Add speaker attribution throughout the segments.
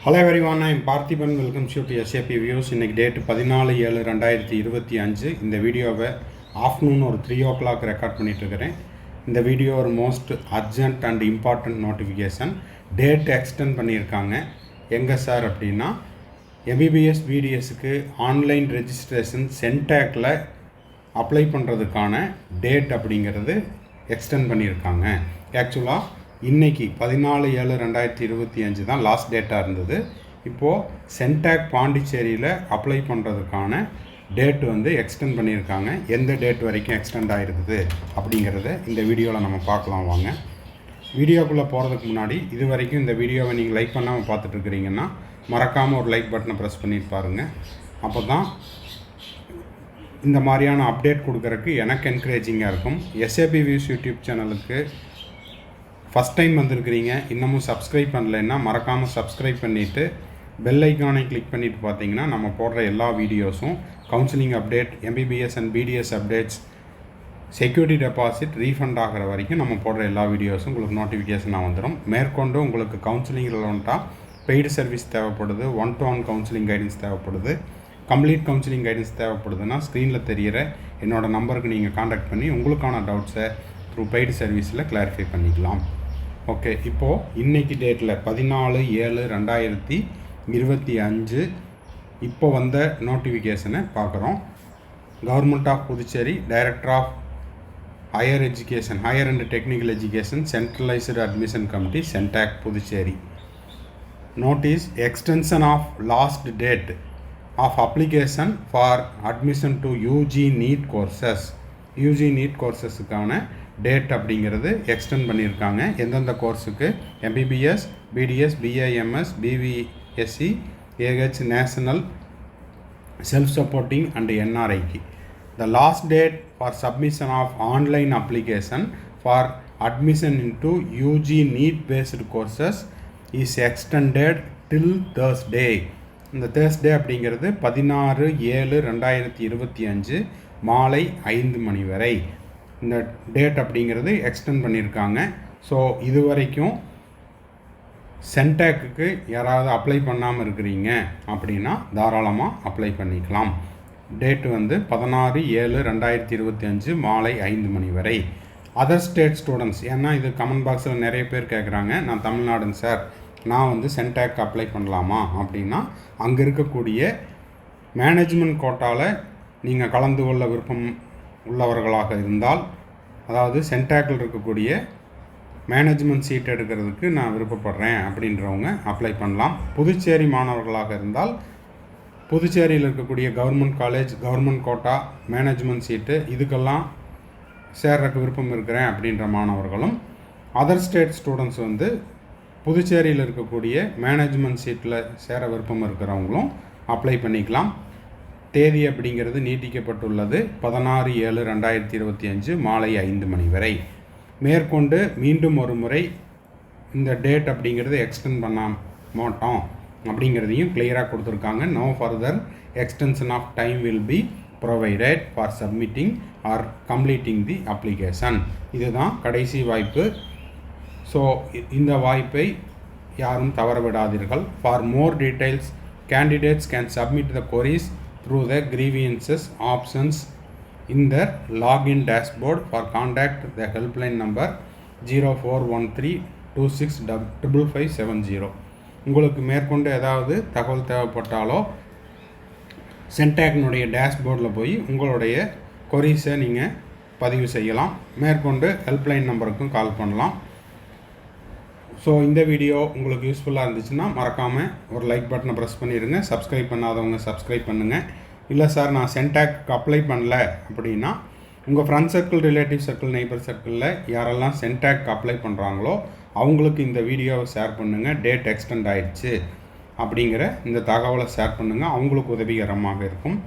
Speaker 1: Hello everyone, I am Parthiban. Welcome to SAP Views. இன்னைக்கு date 14/7/2025. இந்த வீடியோவை afternoon ஒரு 3 o'clock ரெக்கார்ட் பண்ணிட்டு இருக்கிறேன். இந்த வீடியோ ஒரு most urgent and important notification. Date extend பண்ணியிருக்காங்க. எங்கே சார் அப்படின்னா எம்பிபிஎஸ் பிடிஎஸ்க்கு ஆன்லைன் ரெஜிஸ்ட்ரேஷன் சென்டாக்ல அப்ளை பண்ணுறதுக்கான டேட் அப்படிங்கிறது எக்ஸ்டெண்ட் பண்ணியிருக்காங்க. ஆக்சுவலாக இன்றைக்கி 14/7/2025 தான் லாஸ்ட் டேட்டாக இருந்தது. இப்போது சென்டாக் பாண்டிச்சேரியில் அப்ளை பண்ணுறதுக்கான டேட் எக்ஸ்டெண்ட் பண்ணியிருக்காங்க. எந்த டேட் வரைக்கும் எக்ஸ்டெண்ட் ஆகிருக்குது அப்படிங்கிறத இந்த வீடியோவில் நம்ம பார்க்கலாம் வாங்க. வீடியோக்குள்ளே போகிறதுக்கு முன்னாடி இது வரைக்கும் இந்த வீடியோவை நீங்கள் லைக் பண்ணாமல் பார்த்துட்ருக்கிறீங்கன்னா மறக்காமல் ஒரு லைக் பட்டனை ப்ரெஸ் பண்ணிட்டு பாருங்கள். அப்போ தான் இந்த மாதிரியான அப்டேட் கொடுக்குறதுக்கு எனக்கு என்கரேஜிங்காக இருக்கும். எஸ்ஏபி வியூஸ் யூடியூப் சேனலுக்கு ஃபஸ்ட் டைம் வந்திருக்கிறீங்க, இன்னமும் சப்ஸ்கிரைப் பண்ணலைன்னா மறக்காமல் சப்ஸ்கிரைப் பண்ணிவிட்டு பெல் ஐக்கானை கிளிக் பண்ணிவிட்டு பார்த்தீங்கன்னா நம்ம போடுற எல்லா வீடியோஸும் counselling update, MBBS and BDS updates, security deposit refund ஆகிற வரைக்கும் நம்ம போடுற எல்லா வீடியோஸும் உங்களுக்கு நோட்டிஃபிகேஷனாக வந்துடும். மேற்கொண்டு உங்களுக்கு கவுன்சிலிங் ரிலவெண்ட்டாக பெய்டு சர்வீஸ் தேவைப்படுது, 1-to-1 கவுன்சிலிங் கைடன்ஸ் தேவைப்படுது, கம்ப்ளீட் கவுன்சிலிங் கைடன்ஸ் தேவைப்படுதுன்னா ஸ்க்ரீனில் தெரிகிற என்னோடய நம்பருக்கு நீங்கள் காண்டாக்ட் பண்ணி உங்களுக்கான டவுட்ஸை த்ரூ பெய்டு சர்வீஸில் கிளாரிஃபை பண்ணிக்கலாம். ஓகே, இப்போது இன்றைக்கி டேட்டில் 14/7/2025 இப்போ வந்த நோட்டிஃபிகேஷனை பார்க்குறோம். Government of Puducherry director of higher education, higher and technical education, centralised admission committee, CENTAC Puducherry. Notice extension of last date of application for admission to UG NEET courses. UG NEET கோர்சஸுக்கான டேட் அப்படிங்கிறது எக்ஸ்டெண்ட் பண்ணியிருக்காங்க. எந்தெந்த கோர்ஸுக்கு? MBBS, BDS, BAMS, BVSc, AH, national, self supporting and என்ஆர்ஐக்கு. The last date for submission of online application for admission into UG NEET based courses is extended till Thursday. இந்த Thursday அப்படிங்கிறது 16/7/2025 மாலை 5 மணி வரை இந்த டேட் அப்படிங்கிறது எக்ஸ்டெண்ட் பண்ணியிருக்காங்க. So இது வரைக்கும் சென்டாக்கு யாராவது அப்ளை பண்ணாமல் இருக்கிறீங்க அப்படின்னா தாராளமாக அப்ளை பண்ணிக்கலாம். டேட்டு 16/7/2025 மாலை 5 மணி வரை. அதர் ஸ்டேட் ஸ்டூடெண்ட்ஸ், ஏன்னா இது கமெண்ட் பாக்ஸில் நிறைய பேர் கேட்குறாங்க, நான் தமிழ்நாடுங்க சார், நான் சென்டாக் அப்ளை பண்ணலாமா அப்படின்னா, அங்கே இருக்கக்கூடிய மேனேஜ்மெண்ட் கோட்டாவில் நீங்கள் கலந்து கொள்ள விருப்பம் உள்ளவர்களாக இருந்தால், அதாவது சென்டாக்கில் இருக்கக்கூடிய மேனேஜ்மெண்ட் சீட் எடுக்கிறதுக்கு நான் விருப்பப்படுறேன் அப்படின்றவங்க அப்ளை பண்ணலாம். புதுச்சேரி மாணவர்களாக இருந்தால் புதுச்சேரியில் இருக்கக்கூடிய government college, government quota, management seat இதுக்கெல்லாம் சேர்றதுக்கு விருப்பம் இருக்கிறேன் அப்படின்ற மாணவர்களும், அதர் ஸ்டேட் ஸ்டூடெண்ட்ஸ் புதுச்சேரியில் இருக்கக்கூடிய மேனேஜ்மெண்ட் சீட்டில் சேர விருப்பம் இருக்கிறவங்களும் அப்ளை பண்ணிக்கலாம். தேதி அப்படிங்கிறது நீட்டிக்கப்பட்டுள்ளது 16/7/2025 மாலை 5 மணி வரை. மேற்கொண்டு மீண்டும் ஒரு முறை இந்த டேட் அப்படிங்கிறது எக்ஸ்டெண்ட் பண்ண மாட்டோம் அப்படிங்கிறதையும் கிளியராக கொடுத்துருக்காங்க. No further extension of time will be provided for submitting or completing the application. இதுதான் கடைசி வாய்ப்பு. ஸோ இந்த வாய்ப்பை யாரும் தவற விடாதீர்கள். For more details, candidates can submit the queries through the grievances options in their login dashboard. For contact the helpline number 0413265570. உங்களுக்கு மேற்கொண்டு ஏதாவது தகவல் தேவைப்பட்டாலோ சென்டாக்னுடைய டேஷ்போர்டில் போய் உங்களுடைய கொரீஸை நீங்கள் பதிவு செய்யலாம். மேற்கொண்டு ஹெல்ப்லைன் நம்பருக்கும் கால் பண்ணலாம். ஸோ இந்த வீடியோ உங்களுக்கு யூஸ்ஃபுல்லாக இருந்துச்சுன்னா மறக்காமல் ஒரு லைக் பட்டனை ப்ரெஸ் பண்ணிடுங்க. சப்ஸ்கிரைப் பண்ணாதவங்க சப்ஸ்கிரைப் பண்ணுங்கள். இல்லை சார் நான் சென்டாக்கு அப்ளை பண்ணல அப்படின்னா உங்கள் friend circle, relative circle, neighbour சர்க்கிளில் யாரெல்லாம் சென்டாக்கு அப்ளை பண்ணுறாங்களோ அவங்களுக்கு இந்த வீடியோவை ஷேர் பண்ணுங்கள். டேட் எக்ஸ்டெண்ட் ஆயிடுச்சு அப்படிங்கிற இந்த தகவலை ஷேர் பண்ணுங்கள், அவங்களுக்கு உதவிகரமாக இருக்கும்.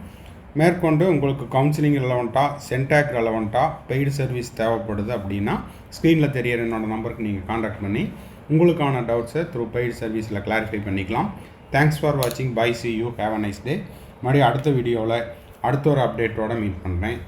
Speaker 1: மேற்கொண்டு உங்களுக்கு கவுன்சிலிங் ரெலவெண்ட்டாக, சென்டாக் ரெலவெண்ட்டாக பெய்டு சர்வீஸ் தேவைப்படுது அப்படின்னா ஸ்க்ரீனில் தெரியிற என்னோடய நம்பருக்கு நீங்கள் காண்டாக்ட் பண்ணி உங்களுக்கான டவுட்ஸை த்ரூ பெய்டு சர்வீஸில் கிளாரிஃபை பண்ணிக்கலாம். தேங்க்ஸ் ஃபார் வாட்சிங். Bye, see you, have a nice day. மறுபடியும் அடுத்த வீடியோவில் அடுத்த ஒரு அப்டேட்டோடு மீட் பண்ணுறேன்.